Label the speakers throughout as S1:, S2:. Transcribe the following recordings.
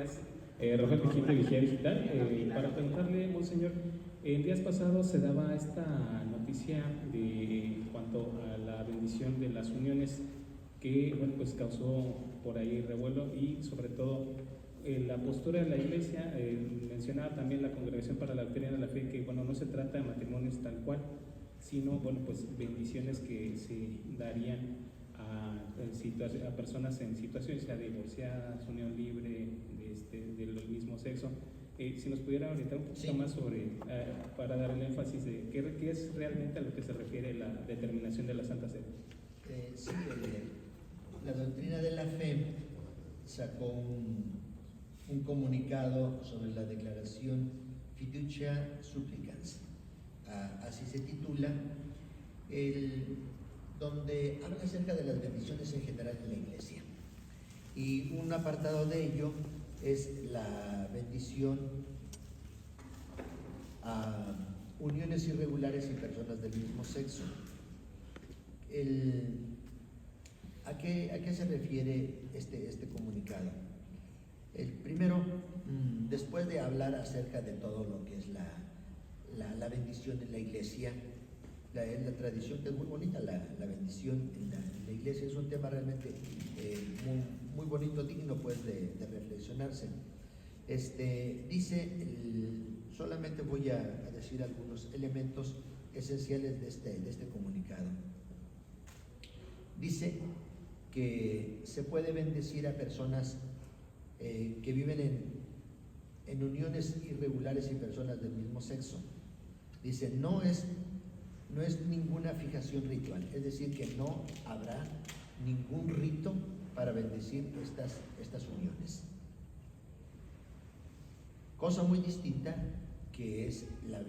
S1: días. Rafael Vigil de Vigía Digital. Para preguntarle, monseñor, en días pasados se daba esta noticia de cuanto a la bendición de las uniones que, bueno, pues causó por ahí revuelo y sobre todo la postura de la Iglesia. Mencionaba también la Congregación para la Doctrina de la Fe que, bueno, no se trata de matrimonios tal cual, sino, bueno, pues bendiciones que se darían a personas en situaciones ya divorciadas, unión libre del mismo sexo. Si nos pudiera orientar un poquito más sobre, para dar el énfasis de qué es realmente a lo que se refiere la determinación de la Santa Sede.
S2: Sí, la Doctrina de la Fe sacó un comunicado sobre la declaración Fiducia Supplicans, así se titula, donde habla acerca de las bendiciones en general en la Iglesia. Y un apartado de ello es la bendición a uniones irregulares y personas del mismo sexo. ¿A qué se refiere este comunicado? El primero, después de hablar acerca de todo lo que es la bendición en la Iglesia, la tradición que es muy bonita, la bendición en la Iglesia es un tema realmente muy bonito, digno pues de reflexionarse. Dice, solamente voy a decir algunos elementos esenciales de este comunicado. Dice que se puede bendecir a personas que viven en uniones irregulares y personas del mismo sexo. Dice, no es ninguna fijación ritual, es decir, que no habrá ningún rito para bendecir estas uniones. Cosa muy distinta que es la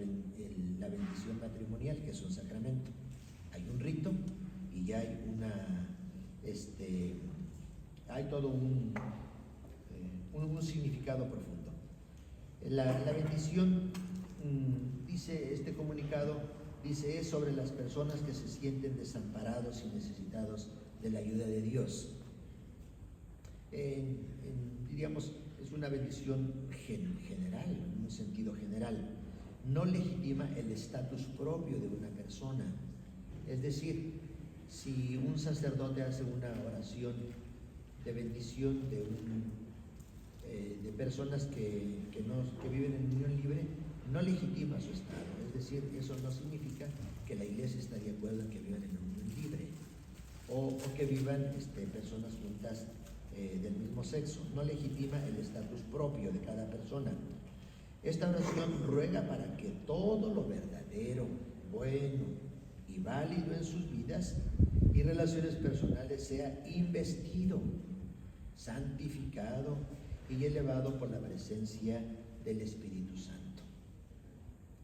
S2: bendición matrimonial, que es un sacramento. Hay un rito y ya hay hay todo un significado profundo. La bendición, dice este comunicado, es sobre las personas que se sienten desamparados y necesitados de la ayuda de Dios. Diríamos, es una bendición general, en un sentido general. No legitima el estatus propio de una persona. Es decir, si un sacerdote hace una oración de bendición de personas que viven en unión libre, no legitima su estado. Es decir, eso no significa que la Iglesia está de acuerdo en que vivan en unión libre o que vivan personas juntas del mismo sexo. No legitima el estatus propio de cada persona. Esta oración ruega para que todo lo verdadero, bueno y válido en sus vidas y relaciones personales sea investido, santificado y elevado por la presencia del Espíritu Santo.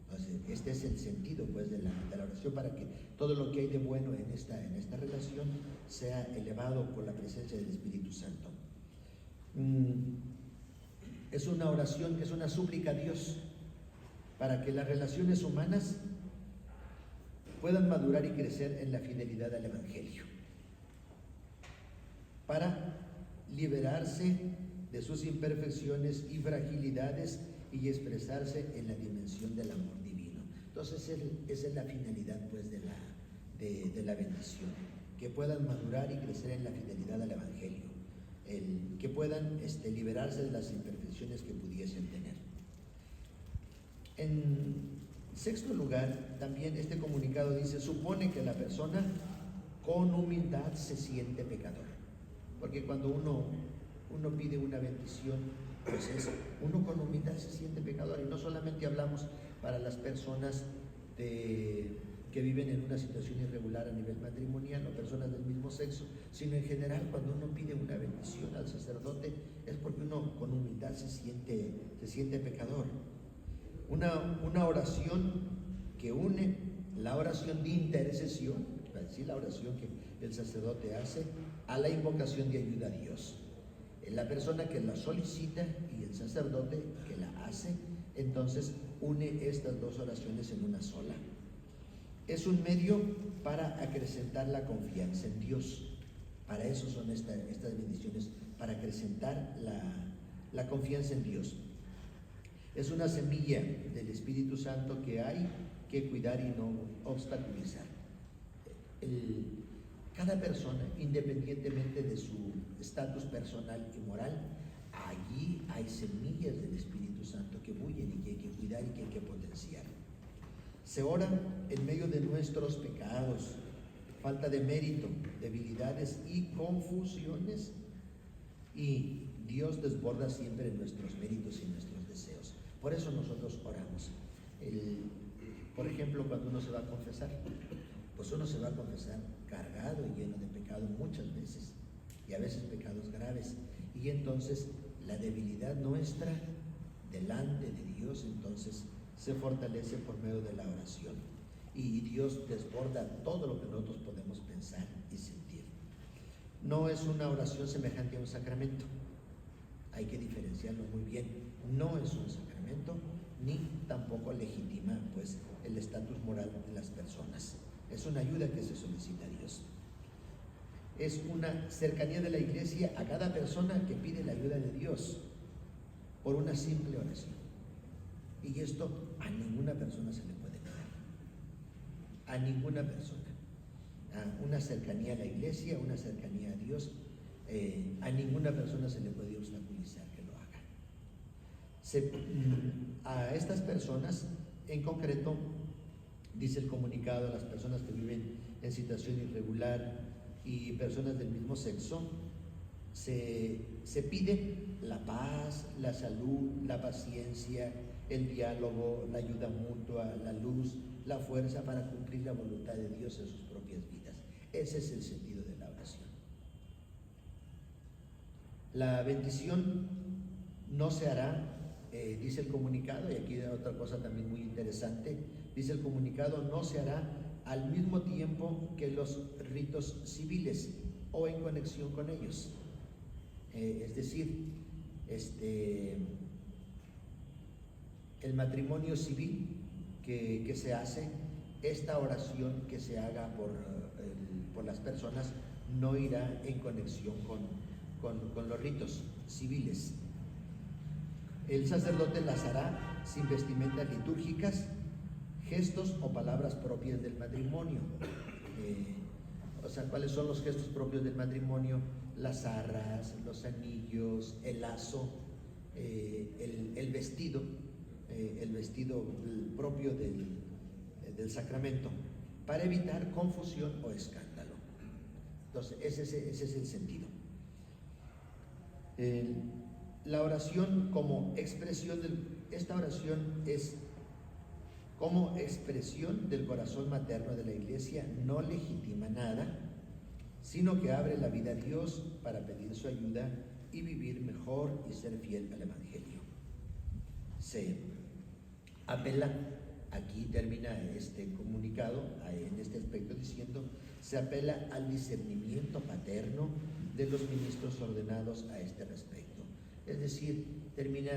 S2: Entonces, este es el sentido pues de la oración, para que todo lo que hay de bueno en esta relación sea elevado por la presencia del Espíritu Santo. Es una oración, es una súplica a Dios para que las relaciones humanas puedan madurar y crecer en la fidelidad al Evangelio, para liberarse de sus imperfecciones y fragilidades y expresarse en la dimensión del amor divino. Entonces esa es la finalidad pues de la bendición, que puedan madurar y crecer en la fidelidad al Evangelio, que puedan liberarse de las imperfecciones que pudiesen tener. En sexto lugar, también este comunicado dice, supone que la persona con humildad se siente pecador, porque cuando uno pide una bendición, pues uno con humildad se siente pecador. Y no solamente hablamos para las personas que viven en una situación irregular a nivel matrimonial o personas del mismo sexo, sino en general cuando uno pide una bendición al sacerdote es porque uno con humildad se siente pecador. Una oración que une la oración de intercesión, es decir, la oración que el sacerdote hace, a la invocación de ayuda a Dios. La persona que la solicita y el sacerdote que la hace, entonces une estas dos oraciones en una sola. Es un medio para acrecentar la confianza en Dios. Para eso son estas bendiciones, para acrecentar La confianza en Dios. Es una semilla del Espíritu Santo que hay que cuidar y no obstaculizar. Cada persona, independientemente de su estatus personal y moral, allí hay semillas del Espíritu Santo que bullen y que hay que cuidar y que hay que potenciar. Se ora en medio de nuestros pecados, falta de mérito, debilidades y confusiones, y Dios desborda siempre nuestros méritos y nuestros deseos. Por eso nosotros oramos. Por ejemplo, cuando uno se va a confesar, pues uno se va a confesar cargado y lleno de pecado muchas veces, y a veces pecados graves, y entonces la debilidad nuestra delante de Dios entonces se fortalece por medio de la oración, y Dios desborda todo lo que nosotros podemos pensar y sentir. No es una oración semejante a un sacramento, hay que diferenciarlo muy bien. No es un sacramento, ni tampoco legitima pues el estatus moral de las personas. Es una ayuda que se solicita a Dios. Es una cercanía de la Iglesia a cada persona que pide la ayuda de Dios por una simple oración. Y esto a ninguna persona se le puede negar. A ninguna persona. Una cercanía a la Iglesia, una cercanía a Dios, a ninguna persona se le puede obstaculizar que lo haga. A estas personas, en concreto, dice el comunicado, a las personas que viven en situación irregular y personas del mismo sexo, se pide la paz, la salud, la paciencia, el diálogo, la ayuda mutua, la luz, la fuerza para cumplir la voluntad de Dios en sus propias vidas. Ese es el sentido de la oración. La bendición no se hará, dice el comunicado, y aquí hay otra cosa también muy interesante, dice el comunicado, no se hará al mismo tiempo que los ritos civiles o en conexión con ellos. Es decir, el matrimonio civil que se hace, esta oración que se haga por las personas no irá en conexión con los ritos civiles. El sacerdote las hará sin vestimentas litúrgicas, gestos o palabras propias del matrimonio. O sea, ¿cuáles son los gestos propios del matrimonio? Las arras, los anillos, el lazo, el vestido propio del sacramento, para evitar confusión o escándalo. Entonces, ese es el sentido. La oración como expresión esta oración es como expresión del corazón materno de la Iglesia, no legitima nada, sino que abre la vida a Dios para pedir su ayuda y vivir mejor y ser fiel al Evangelio. Se apela, aquí termina este comunicado en este aspecto diciendo, se apela al discernimiento paterno de los ministros ordenados a este respecto. Es decir, termina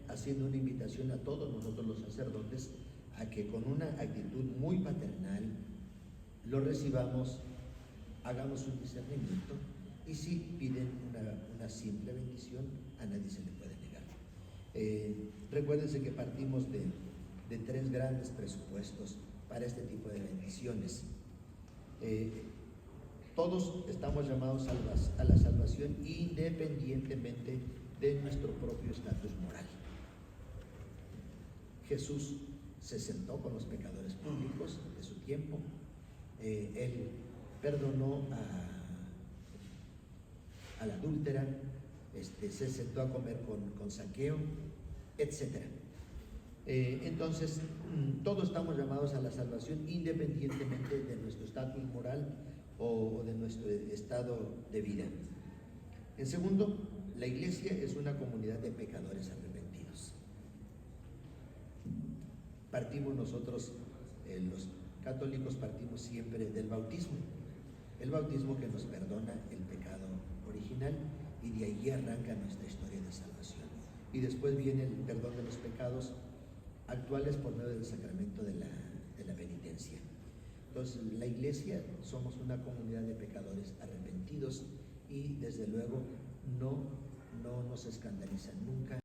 S2: haciendo una invitación a todos nosotros los sacerdotes a que con una actitud muy paternal lo recibamos, hagamos un discernimiento, y si piden una simple bendición, a nadie se le puede negar. Recuérdense que partimos de 3 grandes presupuestos para este tipo de bendiciones. Todos estamos llamados a la salvación independientemente de nuestro propio estatus moral. Jesús se sentó con los pecadores públicos de su tiempo, él perdonó a la adúltera, se sentó a comer con Zaqueo, etc. Entonces, todos estamos llamados a la salvación independientemente de nuestro estatus moral o de nuestro estado de vida. En segundo, la Iglesia es una comunidad de pecadores arrepentidos. Partimos nosotros, los católicos, partimos siempre del bautismo, el bautismo que nos perdona el pecado original, y de allí arranca nuestra historia de salvación. Y después viene el perdón de los pecados actuales por medio del sacramento de la penitencia. Entonces, la Iglesia somos una comunidad de pecadores arrepentidos, y desde luego no no nos escandalizan nunca.